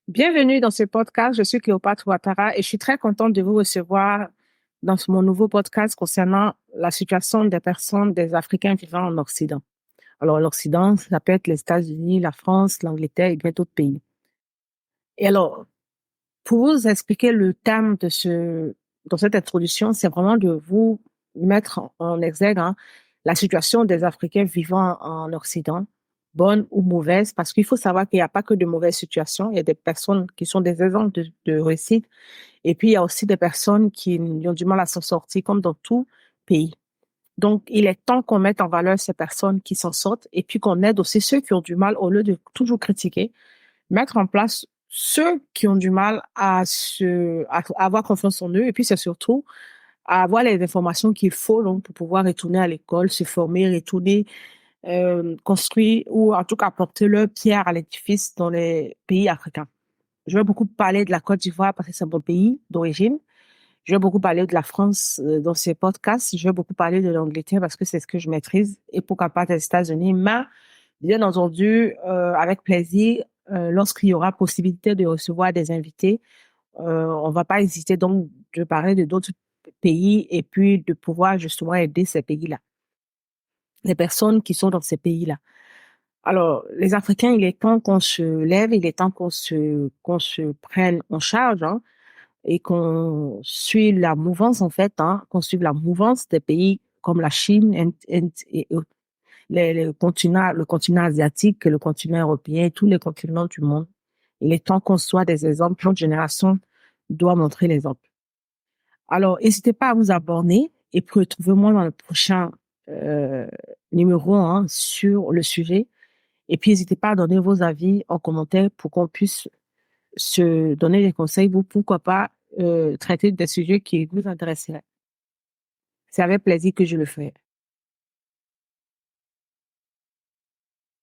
Bienvenue dans ce podcast. Je suis Cléopâtre Ouattara et je suis très contente de vous recevoir dans mon nouveau podcast concernant la situation des personnes, des Africains vivant en Occident. Alors, l'Occident, ça peut être les États-Unis, la France, l'Angleterre et bien d'autres pays. Et alors, pour vous expliquer le thème dans cette introduction, c'est vraiment de vous mettre en exergue, la situation des Africains vivant en Occident, bonne ou mauvaise, parce qu'il faut savoir qu'il n'y a pas que de mauvaises situations, il y a des personnes qui sont des exemples de réussite, et puis il y a aussi des personnes qui ont du mal à s'en sortir, comme dans tout pays. Donc, il est temps qu'on mette en valeur ces personnes qui s'en sortent, et puis qu'on aide aussi ceux qui ont du mal, au lieu de toujours critiquer, mettre en place ceux qui ont du mal à avoir confiance en eux. Et puis, c'est surtout à avoir les informations qu'il faut donc, pour pouvoir retourner à l'école, se former, retourner, construire ou en tout cas apporter leur pierre à l'édifice dans les pays africains. Je vais beaucoup parler de la Côte d'Ivoire parce que c'est mon pays d'origine. Je vais beaucoup parler de la France dans ces podcasts. Je vais beaucoup parler de l'Angleterre parce que c'est ce que je maîtrise et pourquoi pas des États-Unis. Mais bien entendu, avec plaisir, lorsqu'il y aura possibilité de recevoir des invités, on va pas hésiter donc de parler de d'autres pays et puis de pouvoir justement aider ces pays-là, les personnes qui sont dans ces pays-là. Alors, les Africains, il est temps qu'on se lève, il est temps qu'on se prenne en charge, et qu'on suive la mouvance, en fait, qu'on suive la mouvance des pays comme la Chine et le continent asiatique, le continent européen, tous les continents du monde. Il est temps qu'on soit des exemples. Notre génération doit montrer l'exemple. Alors, n'hésitez pas à vous abonner et puis retrouvez-moi dans le prochain euh, numéro sur le sujet. Et puis, n'hésitez pas à donner vos avis en commentaire pour qu'on puisse se donner des conseils. Vous, pourquoi pas traiter des sujets qui vous intéresseraient. C'est avec plaisir que je le fais.